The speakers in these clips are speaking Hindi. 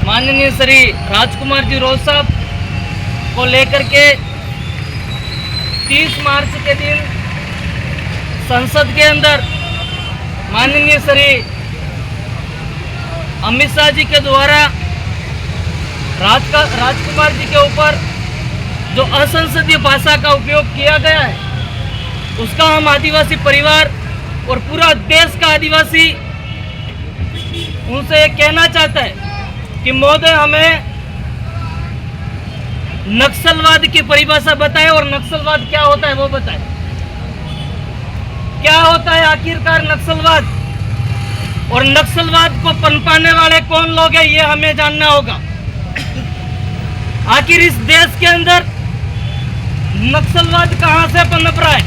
माननीय श्री राजकुमार जी रोज साहब को लेकर के 30 मार्च के दिन संसद के अंदर माननीय श्री अमित शाह जी के द्वारा राजकुमार जी के ऊपर जो असंसदीय भाषा का उपयोग किया गया है, उसका हम आदिवासी परिवार और पूरा देश का आदिवासी उनसे ये कहना चाहता है कि महोदय हमें नक्सलवाद की परिभाषा बताएं और नक्सलवाद क्या होता है वो बताएं। क्या होता है आखिरकार नक्सलवाद, और नक्सलवाद को पनपाने वाले कौन लोग हैं ये हमें जानना होगा। आखिर इस देश के अंदर नक्सलवाद कहां से पनप रहा है,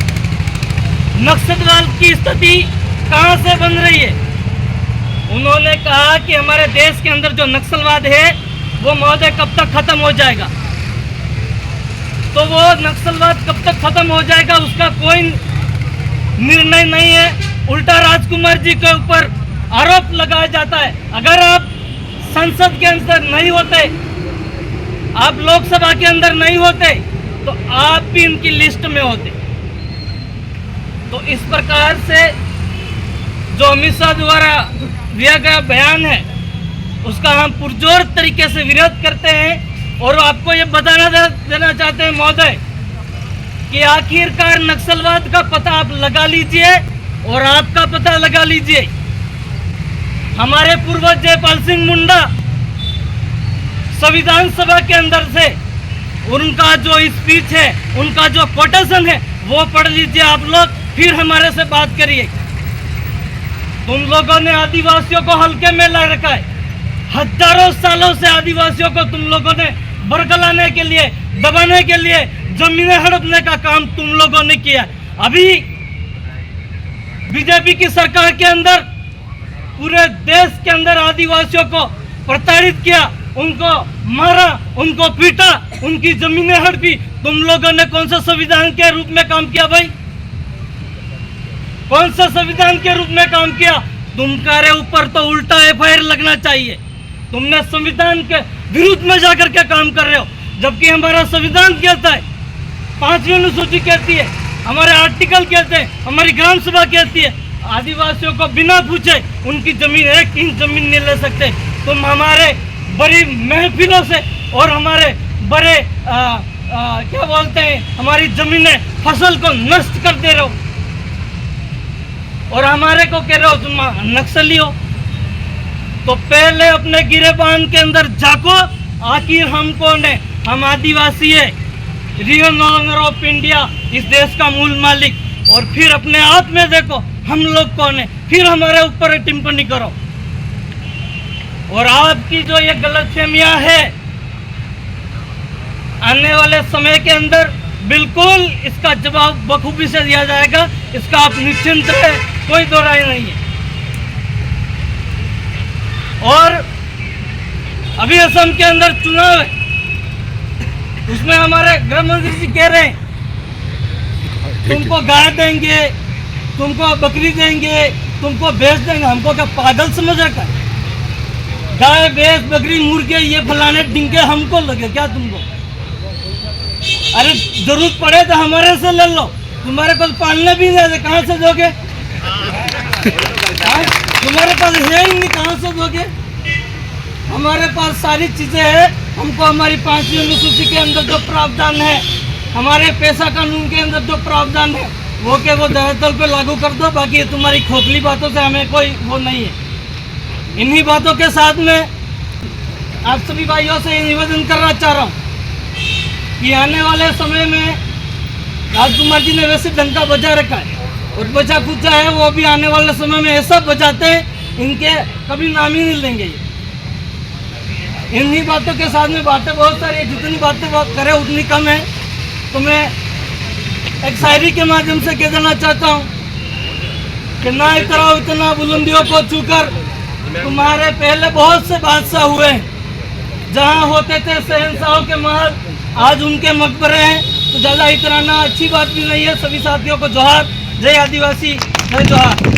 नक्सलवाद की स्थिति कहां से बन रही है। उन्होंने कहा कि हमारे देश के अंदर जो नक्सलवाद है वो महोदय कब तक खत्म हो जाएगा। तो वो नक्सलवाद कब तक खत्म हो जाएगा उसका कोई निर्णय नहीं है। उल्टा राजकुमार जी के ऊपर आरोप लगाया जाता है। अगर आप संसद के अंदर नहीं होते, आप लोकसभा के अंदर नहीं होते, तो आप भी इनकी लिस्ट में होते। तो इस प्रकार से जो अमित शाह द्वारा दिया गया बयान है उसका हम पुरजोर तरीके से विरोध करते हैं और आपको ये बताना देना चाहते हैं महोदय कि आखिरकार नक्सलवाद का पता आप लगा लीजिए और आपका पता लगा लीजिए। हमारे पूर्वज जयपाल सिंह मुंडा संविधान सभा के अंदर से उनका जो स्पीच है, उनका जो कोटेशन है वो पढ़ लीजिए आप लोग, फिर हमारे से बात करिए। तुम लोगों ने आदिवासियों को हल्के में ला रखा है। हजारों सालों से आदिवासियों को तुम लोगों ने बरगलाने के लिए, दबाने के लिए, जमीनें हड़पने का काम तुम लोगों ने किया। अभी बीजेपी की सरकार के अंदर पूरे देश के अंदर आदिवासियों को प्रताड़ित किया, उनको मारा, उनको पीटा, उनकी जमीनें हड़पी। तुम लोगों ने कौन सा संविधान के रूप में काम किया भाई? कौन सा संविधान के रूप में काम किया? तुम्हारे ऊपर तो उल्टा एफआईआर लगना चाहिए। तुमने संविधान के विरुद्ध में जाकर के काम कर रहे हो, जबकि हमारा संविधान कहता है, 5वीं अनुसूची कहती है, हमारे आर्टिकल कहते हैं, हमारी ग्राम सभा कहती है आदिवासियों को बिना पूछे उनकी जमीन, 1 इंच जमीन नहीं ले सकते। तुम हमारे बड़ी महफिलों से और हमारे बड़े क्या बोलते हैं, हमारी जमीनें, फसल को नष्ट कर दे रहे हो और हमारे को कह रहे हो तुम नक्सली हो। तो पहले अपने गिरेबान के अंदर झांको, आखिर हम कौन है? हम आदिवासी है, रियल ओनर ऑफ इंडिया, इस देश का मूल मालिक। और फिर अपने आप में देखो हम लोग कौन है, फिर हमारे ऊपर टिप्पणी करो। और आपकी जो ये गलतफहमियां है, आने वाले समय के अंदर बिल्कुल इसका जवाब बखूबी से दिया जाएगा। इसका आप निश्चिंत रहे, कोई दो राय नहीं है। और अभी असम के अंदर चुनाव है, उसमें हमारे गृह मंत्री जी कह रहे हैं तुमको गाय देंगे, तुमको बकरी देंगे, तुमको भैंस देंगे। हमको क्या पागल समझ रखा है? गाय, भैंस, बकरी, मुर्गे, ये फलाने डिंगे हमको लगे क्या तुमको? अरे जरूरत पड़े तो हमारे से ले लो, तुम्हारे पास पालने भी नहीं, कहाँ से दोगे? तुम्हारे पास है ही नहीं, कहाँ से दोगे? हमारे पास सारी चीजें हैं। हमको हमारी 5वीं अनुसूची के अंदर जो प्रावधान है, हमारे पैसा कानून के अंदर जो प्रावधान है, वो के वो दरअसल पे लागू कर दो। बाकी तुम्हारी खोखली बातों से हमें कोई वो नहीं है। इन्हीं बातों के साथ में आप सभी भाइयों से निवेदन करना चाह रहा हूँ कि आने वाले समय में राजकुमार जी ने वैसे डंका बजा रखा है और बचा कुचा है, वो भी आने वाले समय में ऐसा बजाते हैं इनके कभी नाम ही नहीं लेंगे। इन्हीं बातों के साथ में बातें बहुत सारी है, जितनी बातें करें उतनी कम है। तो मैं एक शायरी के माध्यम से कह देना चाहता हूँ कि ना इतराओ इतना बुलंदियों को छूकर, तुम्हारे पहले बहुत से बादशाह हुए हैं। जहाँ होते थे शहंशाहों के महल, आज उनके मकबरे हैं। तो ज़्यादा इतराना अच्छी बात भी नहीं है। सभी साथियों को जोहार। जय आदिवासी, जय जोहार।